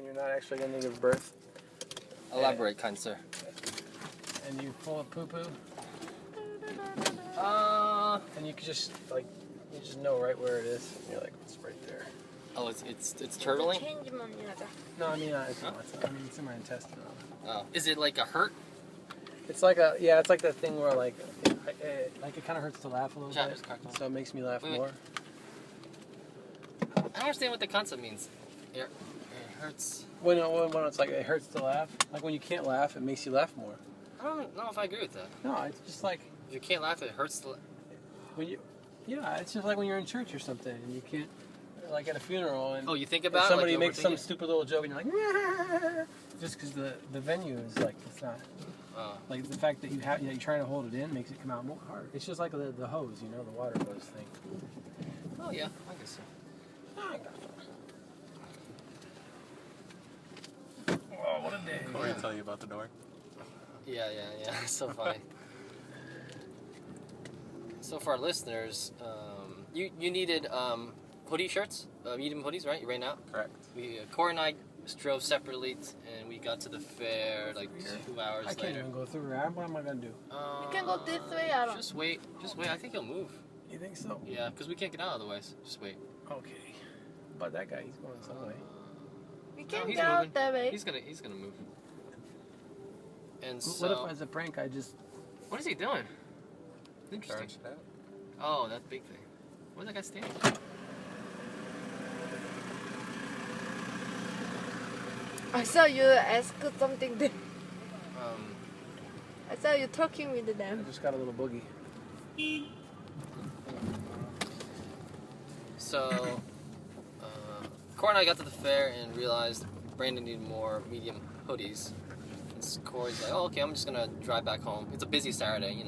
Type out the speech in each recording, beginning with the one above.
when you're not actually going to give birth. Elaborate, kind sir. And you pull a poo-poo. And you can just like, you just know right where it is. And you're like, it's right there. Oh, it's turtling? No, I mean, it's not. I mean, it's in my intestine. Oh, is it like a hurt? It's like it's like that thing where like it kind of hurts to laugh a little bit, so it makes me laugh more. I don't understand what the concept means. It hurts. When it's like it hurts to laugh, like when you can't laugh, it makes you laugh more. I don't know if I agree with that. No, it's just like if you can't laugh, it hurts to. When you, it's just like when you're in church or something and you can't, like at a funeral and you think about somebody like makes some stupid little joke and you're like, nah! Just because the venue is like it's not. Like the fact that you're trying to hold it in makes it come out more hard. It's just like the hose, the water hose thing. Oh yeah, I guess so. Oh, what a day! Cory tell you about the door. Yeah, so funny. So for our listeners, you needed hoodie shirts, medium hoodies, right? Right now. Correct. Cory and I drove separately, and we got to the fair like 2 hours later. I can't even go through there. What am I gonna do? You can go this way. I don't. Just wait. I think he'll move. You think so? Yeah, because we can't get out otherwise. Just wait. Okay. But that guy, he's going some way. We can get out that way. He's gonna move. And so. What if as a prank I just? What is he doing? Interesting. Oh, that big thing. Where's that guy standing? I saw you ask something there. I saw you talking with them. I just got a little boogie. So, Cory and I got to the fair and realized Brandon needed more medium hoodies. And Cory's like, oh, okay, I'm just gonna drive back home. It's a busy Saturday,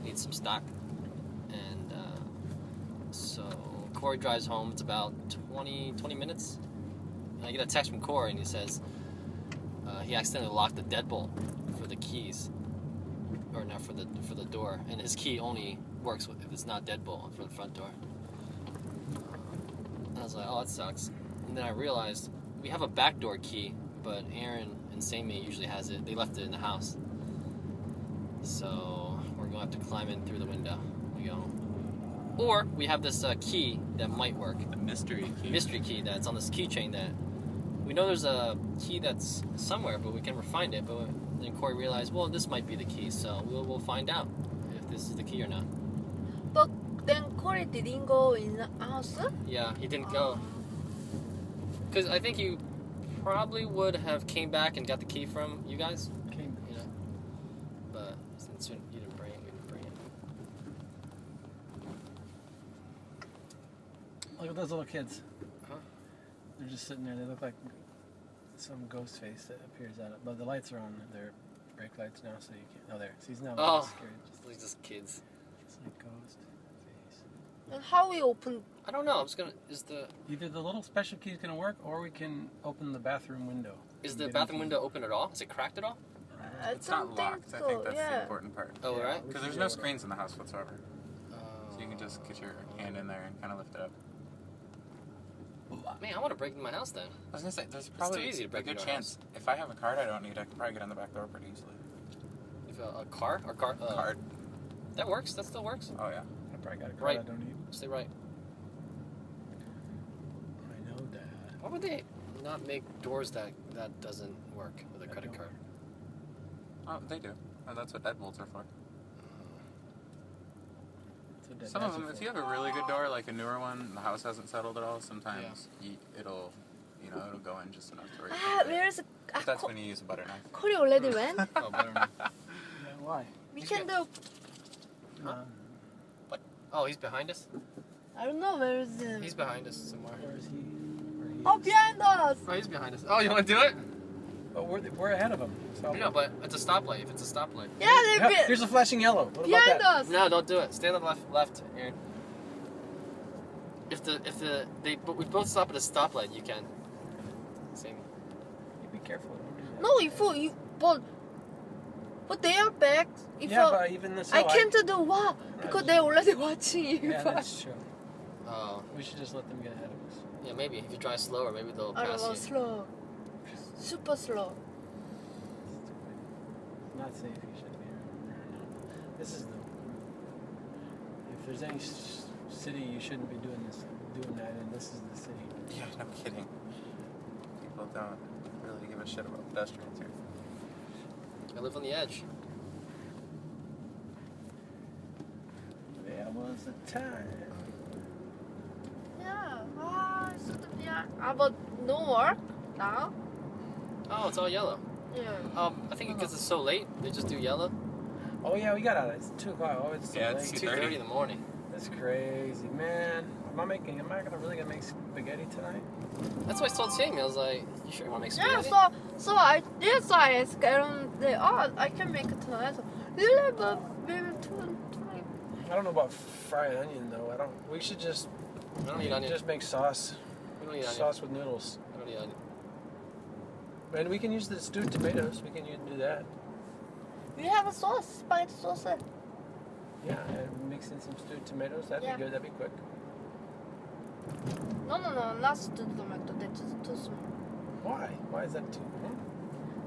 need some stock. And so Cory drives home. It's about 20 minutes. And I get a text from Cory and he says he accidentally locked the deadbolt for the keys, or not for the door, and his key only works if it's not deadbolt for the front door. And I was like, oh, that sucks. And then I realized we have a back door key, but Aaron and Sammy usually has it. They left it in the house, so we're gonna have to climb in through the window. Or we have this key that might work. A mystery key. Mystery key that's on this keychain that we know there's a key that's somewhere, but we can never find it. But then Cory realized, well, this might be the key, so we'll find out if this is the key or not. But then Cory didn't go in the house? Yeah, he didn't go. Because I think you probably would have came back and got the key from you guys. But since you didn't bring it, we didn't bring it. Look at those little kids. Huh? They're just sitting there. They look like some ghost face that appears out of. But the lights are on. They're brake lights now, so you can't. Oh, there. So he's not scared. Just kids. It's like ghost face. And how we open? I don't know. Either the little special key is gonna work, or we can open the bathroom window. Is the bathroom window open at all? Is it cracked at all? It's not locked. I think that's the important part. Oh, right. Because there's no screens in the house whatsoever. So you can just get your hand in there and kind of lift it up. Man, I want to break into my house then. I was gonna say there's probably too easy to break a good into our chance. If I have a card I don't need, I can probably get on the back door pretty easily. If a car or card. That works. That still works. Oh yeah. I probably got a card Right. I don't need. Stay right. I know that. Why would they not make doors that doesn't work with a credit card? Oh, they do. Oh, that's what deadbolts are for. Some of them, if you have a really good door, like a newer one, the house hasn't settled at all, sometimes it'll go in just enough to break. Where's But that's when you use a butter knife. Cory already went? Oh, better not. Yeah, why? We can do. What? Oh, he's behind us? I don't know where is him. He's behind us somewhere. Where is he? Oh, behind us! Oh, he's behind us. Oh, you want to do it? But we're ahead of him. So. No, but it's a stoplight. If it's a stoplight. Yeah, Here's a flashing yellow. What about behind that? us! No, don't do it. Stand on the left, Aaron. But we both stop at a stoplight, you can. Same. You be careful. No, but they are back. But even so, I can't do what because they're already watching you. Yeah, that's true. Oh. We should just let them get ahead of us. Yeah, maybe if you drive slower, maybe they'll I pass don't know, you. slow. super slow. Not safe. You shouldn't be here. This is the. If there's any city you shouldn't be doing that in, this is the city. Yeah, no kidding. People don't really give a shit about pedestrians here. I live on the edge. There was a time. Yeah. Yeah. But no work now. Oh, it's all yellow. Yeah. I think because it's so late, they just do yellow. Oh yeah, we got out. It's 2 o'clock. Oh, it's so Yeah, late. it's 2:30 in the morning. That's crazy, man. Am I really gonna make spaghetti tonight? That's why I told Sammy. I was like, "You sure you want to make Yeah. spaghetti?" So I asked I can make it tonight. So, yeah, but maybe tonight. I don't know about fried onion though. We should just I don't need onion. just make sauce. We don't need onion. Sauce with noodles. I don't need onion. And we can use the stewed tomatoes. We can do that. We have a sauce, spaghetti sauce. Yeah, and mix in some stewed tomatoes. That'd Yeah. be good. That'd be quick. No, not stewed tomato. That's too small. Why? Why is that too?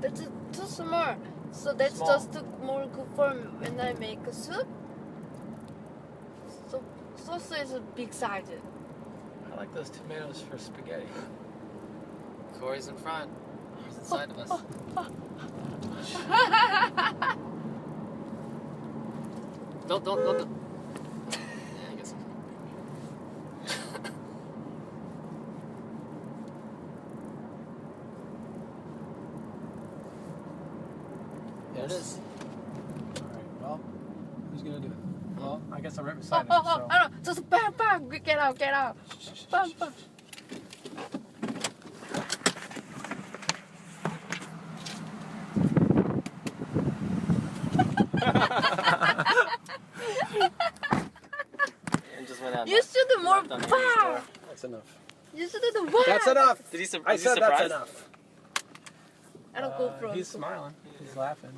That's too small. So that's Small. just more good for when I make a soup. So sauce is a big size. I like those tomatoes for spaghetti. Corey's in front. He's inside of us. Don't. Yeah, I guess. There it is. All right. Well, who's gonna do it? Well, I guess I'm right beside him. Oh, So. no, just bam, bam, get out. Bam, bam. And just went out. You should do more Knocked on Amy's bam. door. That's enough. You should do the bam. That's enough. Did he I was he said that's surprised? enough. I don't go from. He's smiling. He's laughing.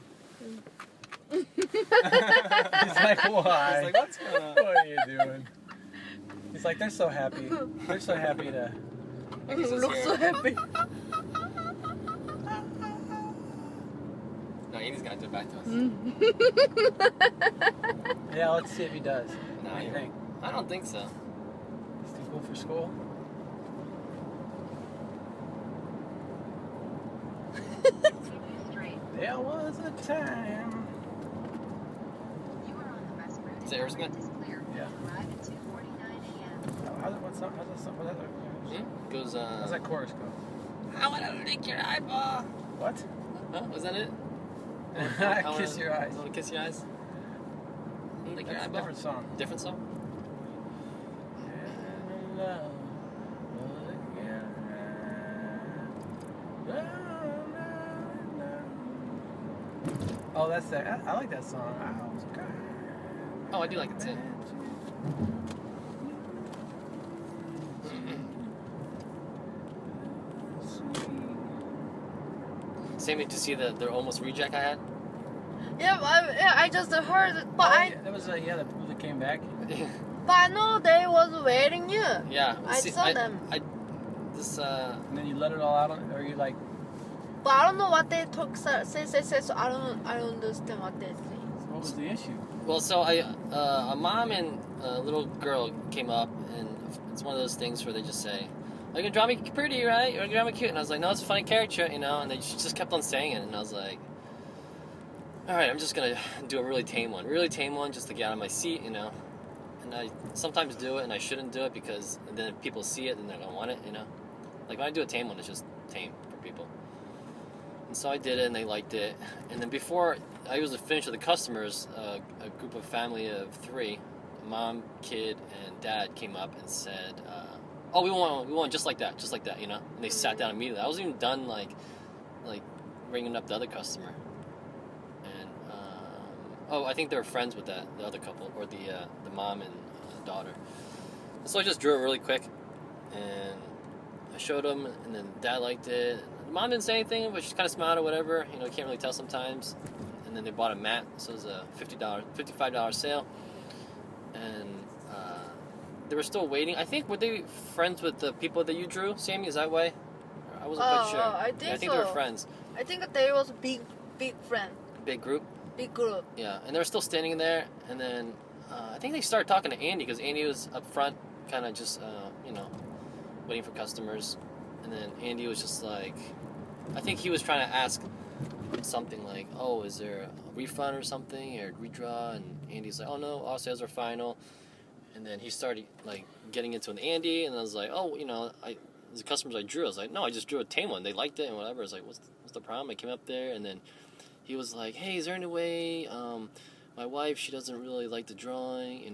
He's like, why? He's like, what's going on? What are you doing? He's like, they're so happy. They're so happy to. You look so happy. No, Amy's gonna do it back to us. Yeah, let's see if he does. No, What do you you're- think? I don't think so. He's too cool for school? There was a time. Is it Aerosmith? Yeah. How's that? Goes, How's that chorus go? I wanna lick your eyeball. What? Huh? Was that it? Kiss your eyes. I wanna kiss your eyes. Lick your That's a eyeball. different song. Different song? Oh, that's that. I like that song. I was crying. Oh, I do like it too. Sammy, did you see the almost reject I had? Yeah, I just heard it, but Yeah, that was the people that came back. but I know they was waiting you. Yeah. I saw them. And then you let it all out, or you like. But I don't know what they talk. Say. So I don't understand what they say. What was the issue? Well, so a mom and a little girl came up, and it's one of those things where they just say, "Are you gonna draw me pretty, right? You're gonna draw me cute?" And I was like, "No, it's a funny caricature, you know." And they just kept on saying it, and I was like, "All right, I'm just gonna do a really tame one, just to get out of my seat, you know." And I sometimes do it, and I shouldn't do it because then if people see it, then they're gonna want it, you know. Like when I do a tame one, it's just tame for people. And so I did it, and they liked it. And then before I was finished with the customers, a group of family of 3, mom, kid, and dad came up and said, "Oh, we want just like that, you know." And they sat down immediately. I wasn't even done like ringing up the other customer. And I think they were friends with the other couple, or the mom and daughter. And so I just drew it really quick, and I showed them, and then dad liked it. Mom didn't say anything, but she kind of smiled or whatever. You know, you can't really tell sometimes. And then they bought a mat, so it was a $55 sale. And they were still waiting. I think, were they friends with the people that you drew, Sammy? Is that way? I wasn't quite sure. I think Yeah, I think so. they were friends. I think they was big friend, Big group. big group. Yeah, and they were still standing there, and then I think they started talking to Andy because Andy was up front, kind of just waiting for customers, and then Andy was just like, I think he was trying to ask something like, oh, is there a refund or something or redraw? And Andy's like, oh no, all sales are final. And then he started like getting into an Andy, and I was like, oh, the customers I drew, I was like, no, I just drew a tame one. They liked it and whatever. I was like, what's the problem? I came up there, and then he was like, hey, is there any way, my wife, she doesn't really like the drawing,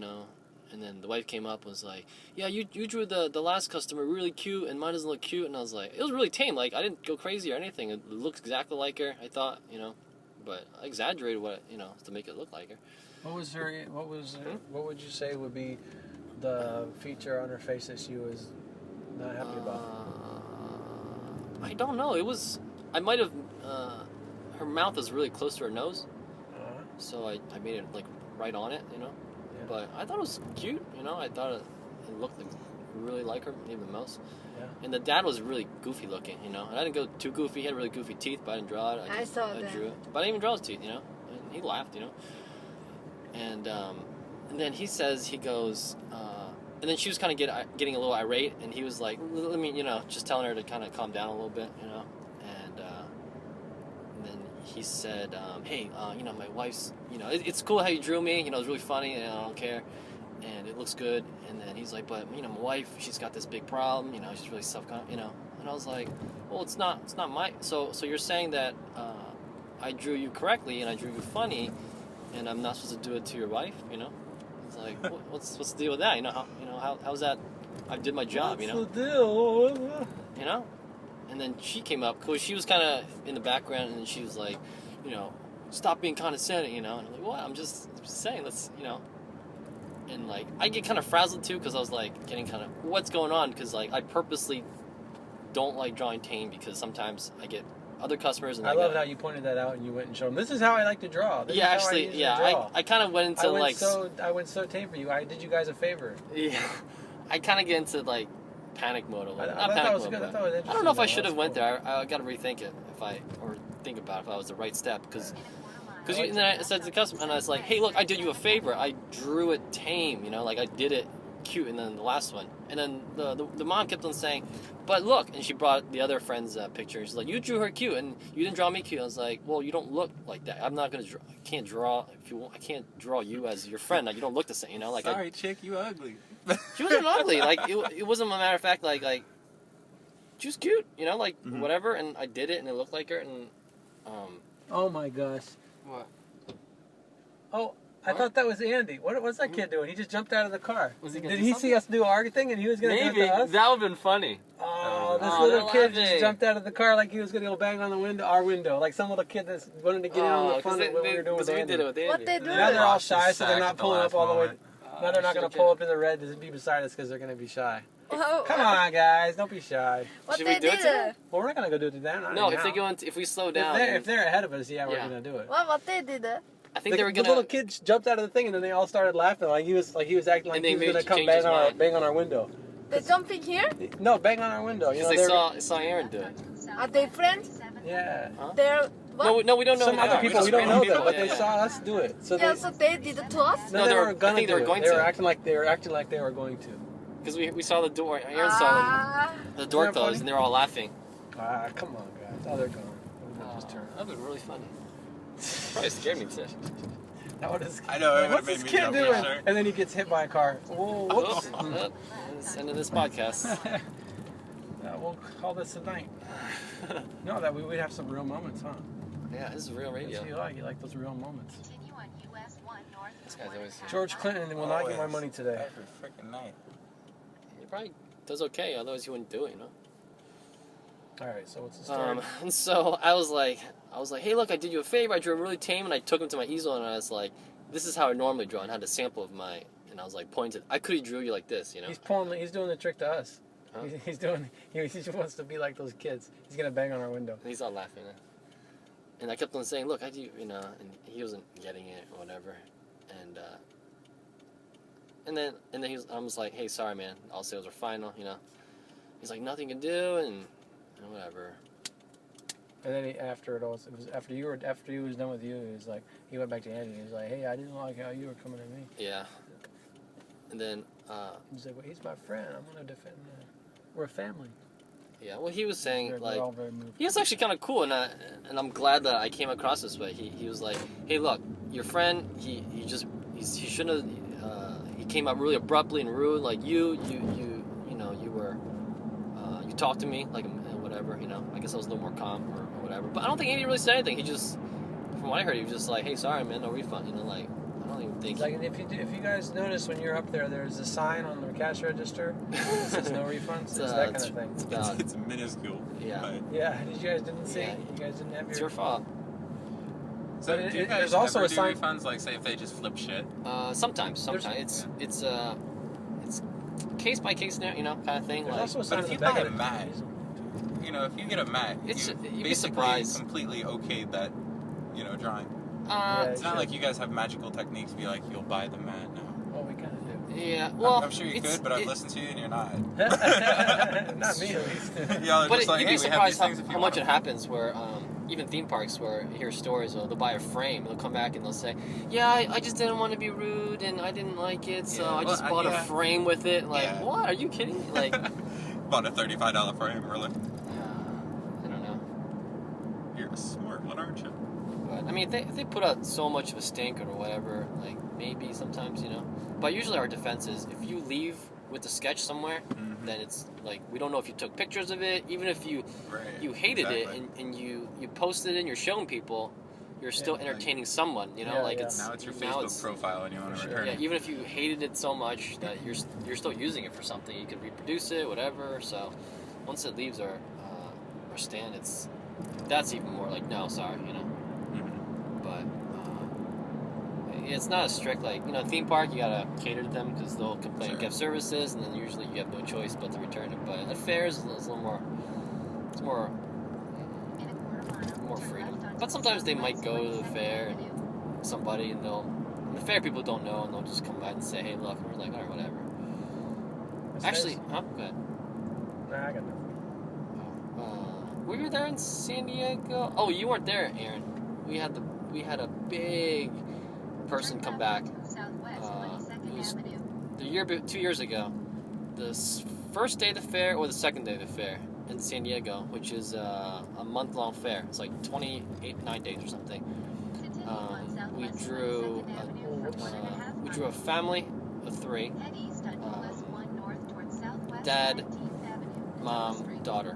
And then the wife came up and was like, yeah, you drew the last customer really cute, and mine doesn't look cute. And I was like, it was really tame. Like, I didn't go crazy or anything. It looks exactly like her, I thought, But I exaggerated what, to make it look like her. What would you say would be the feature on her face that she was not happy about? I don't know. I might have, her mouth is really close to her nose. So I made it like right on it, Yeah. But I thought it was cute, I thought it looked really like her, maybe the most. Yeah. And the dad was really goofy looking, And I didn't go too goofy. He had really goofy teeth, but I didn't draw it. I drew it. But I didn't even draw his teeth, And he laughed, And then he goes, and then she was kind of getting a little irate, and he was like, let me, just telling her to kind of calm down a little bit, And then he said, hey, my wife's, it's cool how you drew me, it's really funny, and I don't care, and it looks good. And then he's like, but, my wife, she's got this big problem, she's really and I was like, well, it's not my, so you're saying that I drew you correctly, and I drew you funny, and I'm not supposed to do it to your wife, It's like, what's the deal with that? How's that? I did my job, What's the deal? And then she came up, because she was kind of in the background, and she was like, stop being condescending, And I'm like, what? I'm just saying, let's, And like, I get kind of frazzled too, because I was like, getting kind of, what's going on? Because like, I purposely don't like drawing tame, because sometimes I get other customers, and I love how you pointed that out and you went and showed them, this is how I like to draw. This yeah, is how actually, I kind of went into I went so tame for you. I did you guys a favor. Yeah, I kind of get into like panic mode a little. I thought it was good. I thought it was interesting. I don't know if I should have went there. I got to rethink it think about if that was the right step, because and then I said to the customer, and I was like, hey, look, I did you a favor. I drew it tame, like I did it cute, and then the last one, and then the mom kept on saying, but look, and she brought the other friend's picture. She's like, you drew her cute, and you didn't draw me cute. I was like, well, you don't look like that. I'm not gonna draw. I can't draw if you want. I can't draw you as your friend. Like, you don't look the same. Like, sorry, chick, you ugly. She wasn't ugly. Like, it wasn't a matter of fact. Like she was cute. Whatever. And I did it, and it looked like her. And oh my gosh. What? Oh. I thought that was Andy. What's that kid doing? He just jumped out of the car. Did he something? see us do our thing and he was going to do it to us? That would have been funny. Oh, this little kid just jumped out of the car like he was going to go bang on our window. Like some little kid that's wanted to get in on the fun of what we were doing with Andy. We did it with Andy. What they do? Now they're all shy, so they're not pulling up all the way. Now they're not going to pull up in the red to be beside us because they're going to be shy. Come on, guys. Don't be shy. Should we do it to them? Well, we're not going to go do it to them. No, if we slow down. If they're ahead of us, yeah, we're going to do it. What they did? I think they were gonna. The little kid jumped out of the thing, and then they all started laughing like he was acting like he was gonna come bang on our window. They jumping here? No, bang on our window. Because they saw Aaron do it. Are they friends? Yeah. Huh? They're what? No, we don't know. Some other people we don't know them, but they yeah. saw us do it. So so they did it to us? No, they were I think they were going to. They were acting like they were going to. Because we saw the door. Aaron saw the door closed, and they were all laughing. Come on, guys. Oh, they're gone. Just turn. That would be really funny. Probably scared me too. I know. What's this kid doing? And then he gets hit by a car. Whoa, whoops. That's the end of this podcast. We'll call this a night. No, that we'd have some real moments, huh? Yeah, this is real radio. That's what you like those real moments. This guy's always George Clinton will not get my money today. Every freaking night. He probably does okay, otherwise he wouldn't do it, All right, so what's the story? And so I was like, hey, look, I did you a favor. I drew really tame, and I took him to my easel, and I was like, this is how I normally draw, and had a sample of my, and I was like, pointed. I could have drew you like this, He's doing the trick to us. Huh? He just wants to be like those kids. He's gonna bang on our window. And he's all laughing. And I kept on saying, look, I do, and he wasn't getting it or whatever, and then I was like, hey, sorry, man, all sales are final, He's like, nothing to do, and whatever. And then after it was after he was done with you, he was like, he went back to Andy. He was like, hey, I didn't like how you were coming at me. Yeah. And then he's like, well, he's my friend. I'm gonna defend him. We're a family. Yeah. Well, he was saying They're like all very moved. he was actually kind of cool, and I'm glad that I came across this way. He was like, hey, look, your friend, he shouldn't have. He came out really abruptly and rude, like you talked to me like whatever, you know. I guess I was a little more calm or whatever, but I don't think Andy really said anything. He just, from what I heard, he was just like, hey, sorry man, no refund, you know, like I don't even think. Like, if you guys notice when you're up there, there's a sign on the cash register that says no refunds. It's that kind of thing. It's minuscule. Yeah. But Yeah. You guys didn't see? Yeah. You guys didn't have It's your fault. so But do you guys there's also ever a do sign. refunds, like say if they just flip shit? Sometimes it's case by case, you know, kind of thing. There's like, also a sign But if on you the back buy of a it. mat, you know, if you get a mat, you'd you be basically surprised. completely okayed that, you know, drawing. Yeah, It's not sure. like you guys have magical techniques to be like, you'll buy the mat now. Well, we kind of do. yeah. Well, I'm sure you could, but I've listened to you and you're not. Not me, at least. Y'all are but just like, you'd hey, be we have these surprised things if you how want much it them. happens where even theme parks where you hear stories, they'll buy a frame, they'll come back and they'll say, yeah, I just didn't want to be rude and I didn't like it, so Yeah, I just well, bought a yeah. frame with it. Like, Yeah. what? Are you kidding me? Like, Bought a $35 frame, really? I don't know. You're a smart one, aren't you? But I mean, if they put out so much of a stink or whatever, like maybe sometimes, you know. But usually our defense is if you leave with the sketch somewhere, Mhm. then it's like we don't know if you took pictures of it, even if you Right. hated exactly. it and you posted it and you're showing people, you're still Yeah, entertaining someone, you know. Yeah, like yeah. it's Now it's your now Facebook it's- profile and you want to Sure. return Yeah, it. even if you hated it so much that you're still using it for something, you could reproduce it, whatever. So once it leaves our stand, that's even more like no, sorry, you know. Mhm. But it's not as strict. Like, you know, theme park, you gotta cater to them because they'll complain Sure. gift services, and then usually you have no choice but to return it. But at fairs, it's a little more. It's more freedom. But sometimes they might go to the fair and somebody, and the fair people don't know, and they'll just come by and say, "Hey, look," and we're like, "All right, whatever." That's Actually, nice. huh? Go ahead. Nah, I got nothing. We were there in San Diego. Oh, you weren't there, Aaron. We had a big person come back. It was 2 years ago. The first day of the fair or the second day of the fair in San Diego, which is a month-long fair. It's like 9 days or something. We drew a family of 3. Dad, mom, daughter.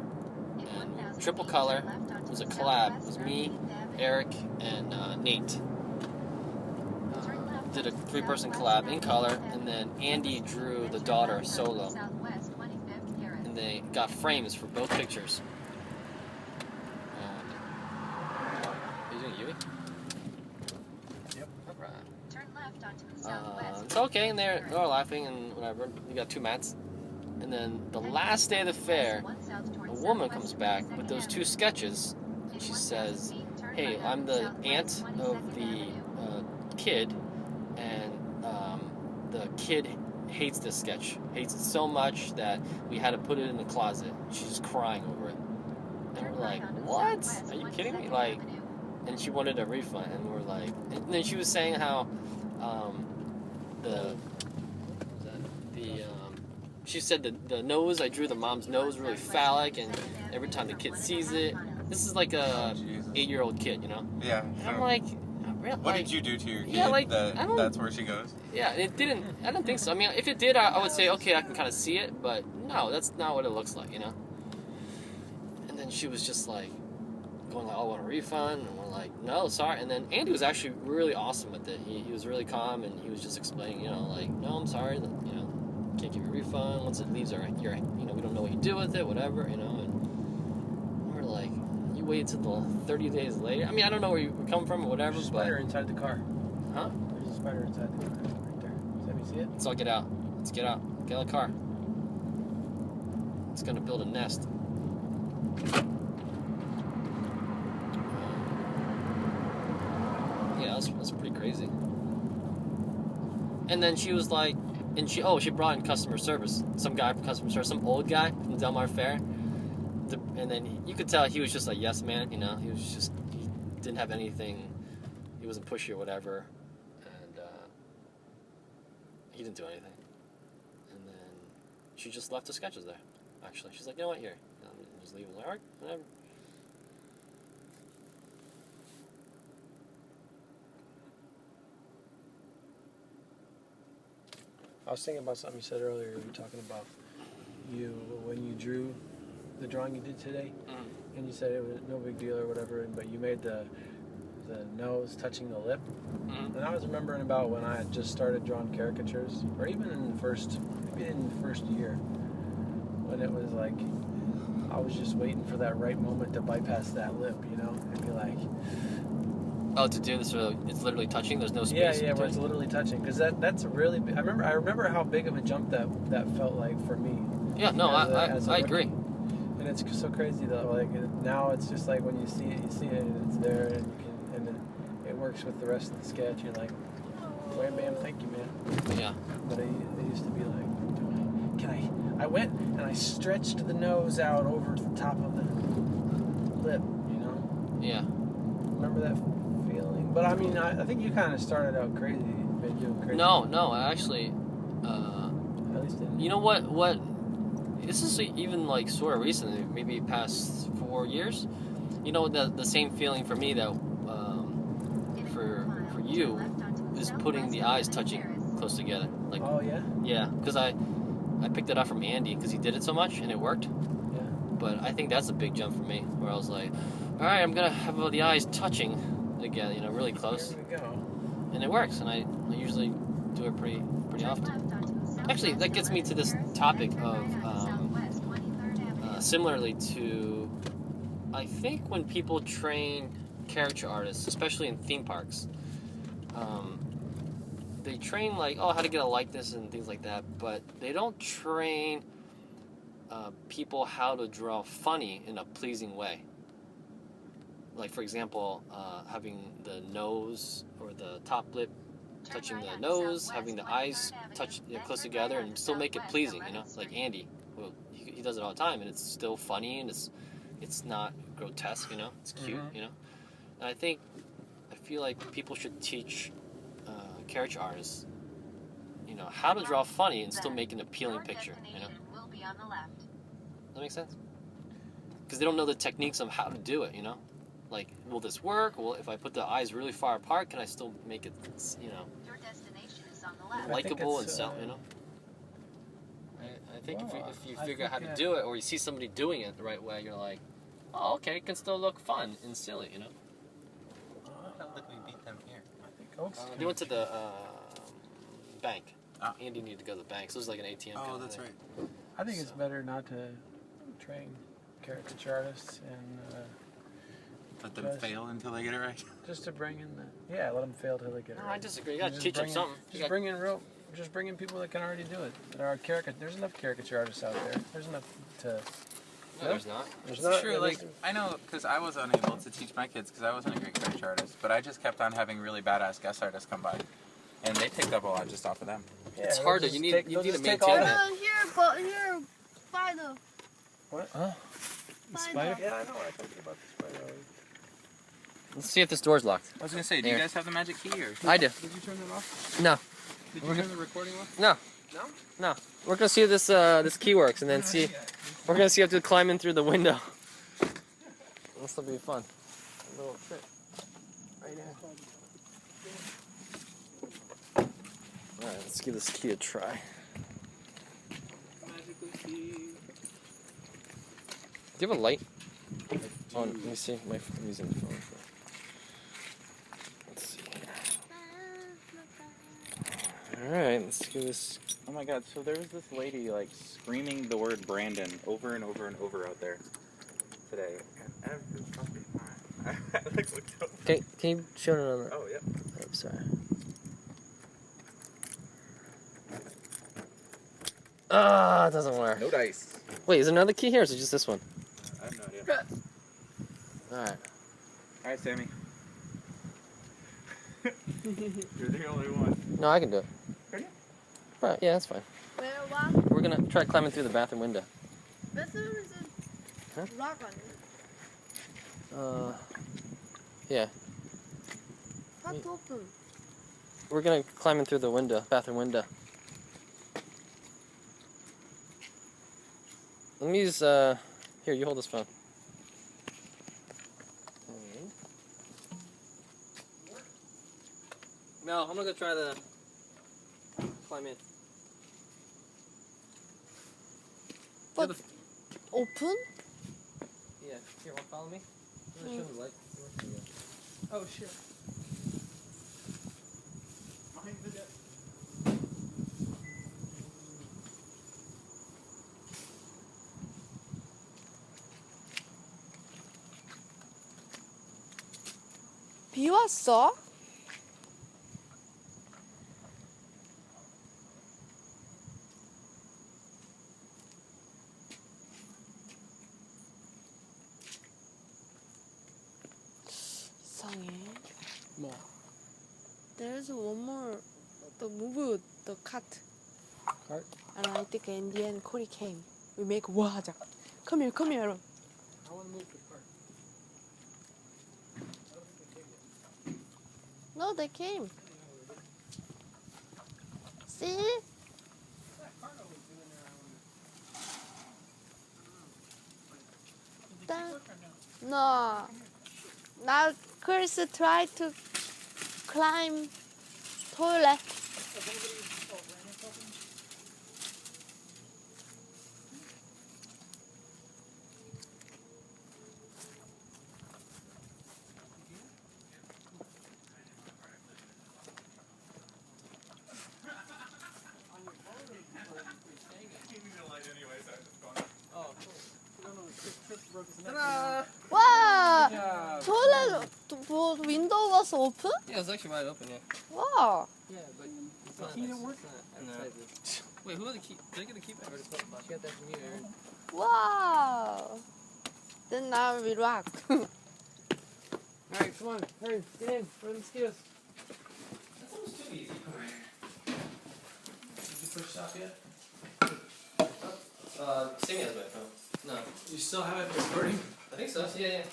And triple color. It was a collab. It was me, Eric, and Nate. Did a 3-person collab in color, and then Andy drew the daughter solo. And they got frames for both pictures. Are you doing Yui? Yep. Alright. It's okay, and they're all laughing and whatever. We got 2 mats. And then the last day of the fair, a woman comes back with those 2 sketches, and she says, "Hey, I'm the aunt of the kid, and the kid hates this sketch. Hates it so much that we had to put it in the closet." She's just crying over it. And we're like, "What? Are you kidding me?" Like, and she wanted a refund, and we're like, and then she was saying how she said the nose, I drew the mom's nose really phallic, and every time the kid sees it, this is like a Jesus. 8-year-old kid, you know? Yeah. And I'm like, What did you do to your kid yeah, like, that I don't- that's where she goes? Yeah, it didn't, I don't think so. I mean, if it did, I would say, okay, I can kind of see it, but no, that's not what it looks like, you know? And then she was just like, going like, "Oh, I want a refund," and we're like, "No, sorry." And then Andy was actually really awesome with it. He was really calm, and he was just explaining, you know, like, "No, I'm sorry, that, you know, can't give you a refund. Once it leaves our, you know, we don't know what you do with it, whatever, you know." And we're like, "You waited till the 30 days later?" I mean, I don't know where you come from or whatever, There's a but spider inside the car. huh? There's a spider inside the car right there. Let me see it. Let's all get out. Let's get out. Get out of the car. It's gonna build a nest. Yeah, that's pretty crazy. And then she was like, and she brought in customer service. Some guy from customer service, some old guy from Del Mar Fair. and then you could tell he was just a yes man, you know. He didn't have anything. He wasn't pushy or whatever, and he didn't do anything. And then she just left the sketches there. Actually, she's like, you know what, here, just leave. I was like, all right, whatever. I was thinking about something you said earlier. You were talking about when you drew the drawing you did today, and you said it was no big deal or whatever, but you made the nose touching the lip. And I was remembering about when I had just started drawing caricatures, or even maybe in the first year, when it was like I was just waiting for that right moment to bypass that lip, you know, and be like, oh, to do this, so it's literally touching. There's no space. Yeah, where it's literally touching, because that's a really. I remember how big of a jump that felt like for me. Yeah, no, I agree. And it's so crazy though. Like now, it's just like when you see it, and it's there, and it works with the rest of the sketch. You're like, wham, bam, thank you, man. Yeah. But it used to be like, I went and I stretched the nose out over the top of the lip, you know? Yeah. Remember that feeling? But I mean, I think you kind of started out crazy. Been doing crazy. No, I actually. At least didn't. You know what? This is even like sort of recently, maybe past 4 years. You know, the same feeling for me that for you is putting the eyes touching close together. Like. Oh yeah. Yeah, because I picked it up from Andy because he did it so much and it worked. Yeah. But I think that's a big jump for me, where I was like, all right, I'm gonna have the eyes touching again, you know, really close. There we go. And it works, and I usually do it pretty often. Actually, that gets me to this topic of similarly to, I think when people train caricature artists, especially in theme parks, they train like, how to get a likeness and things like that, but they don't train people how to draw funny in a pleasing way. Like, for example, having the nose or the top lip touching the nose, having the eyes touch close together and still make it pleasing, you know? Like Andy, well, he does it all the time, and it's still funny, and it's not grotesque, you know? It's cute, you know? And I feel like people should teach caricature artists, you know, how to draw funny and still make an appealing picture, you know? Does that make sense? Because they don't know the techniques of how to do it, you know? Like, will this work? Well, if I put the eyes really far apart, can I still make it, you know, likable and sell, you know? I think if you figure out how to do it, or you see somebody doing it the right way, you're like, oh, okay, it can still look fun and silly, you know? I don't think we beat them here. They went to the bank. Andy needed to go to the bank, so it was like an ATM. Oh, that's right. I think it's better not to train caricature artists and let them fail until they get it right. just to bring in let them fail till they get it right. I disagree. You gotta teach them something. Just bring in people that can already do it. That are There's enough caricature artists out there. There's enough to. No, there's not. It's true. Like, I know, because I was unable to teach my kids because I wasn't a great caricature artist, but I just kept on having really badass guest artists come by, and they picked up a lot just off of them. Yeah, it's harder. You need to maintain that. Here, spider. What? The spider? Yeah, I know. I told you about the spider. Let's see if this door's locked. I was gonna say, do you guys have the magic key or? I do. Did you turn it off? No. Did you turn the recording off? No. No? No. We're gonna see if this key works, and then see. We're gonna see if to climb in through the window. This will be fun. A little trick. Right here. All right, let's give this key a try. Do you have a light? Oh, let me see. I'm using the phone. Let's see here. Alright, let's do this. Oh my god, so there was this lady, like, screaming the word Brandon over and over and over out there today. And every fucking time. I looked over. Can you show it on the... Oh, yeah. Oh, sorry. Ah, it doesn't work. No dice. Wait, is there another key here, or is it just this one? I have no idea. Alright. Alright, Sammy. You're the only one. No, I can do it. Ready? Right, yeah, that's fine. Where, what? We're gonna try climbing through the bathroom window. This is 락 아니야? Yeah. 하트 오픈. We're gonna climb in through the window, bathroom window. Let me use, here, you hold this phone. Mel, I'm gonna go try to climb in. But open? Yeah, here, want to follow me? I'm gonna show the light. Oh, shit. Behind the desk. 비 왔어? 이상해. 뭐? There's one more to move the cart. Cart? And I think in the end Cory came. We make war 하자. Come here, come here. I want to move the cart. I don't think they came yet. No, they came. See? That cart always doing there, I wonder. No. Now Chris tried to climb toilet. Ta-da! Wow! Good job. Toilet window was open? Yeah, it's actually wide open, yeah. Wow. Yeah, but It's the not key nice. didn't work? It's not outside this. Wait, who had the key? Did I get the key back? She got that from you, Aaron. Wow. Then now we rock. Alright, come on. Hurry. Get in. Run the skills. That's almost too easy. Did you push stop yet? Sammy has my phone. No. You still have it recording? I think so. Yeah, yeah.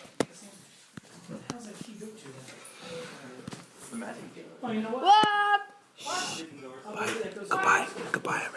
How's that key go to then? Magic. Oh, you know what? What? Goodbye. Goodbye.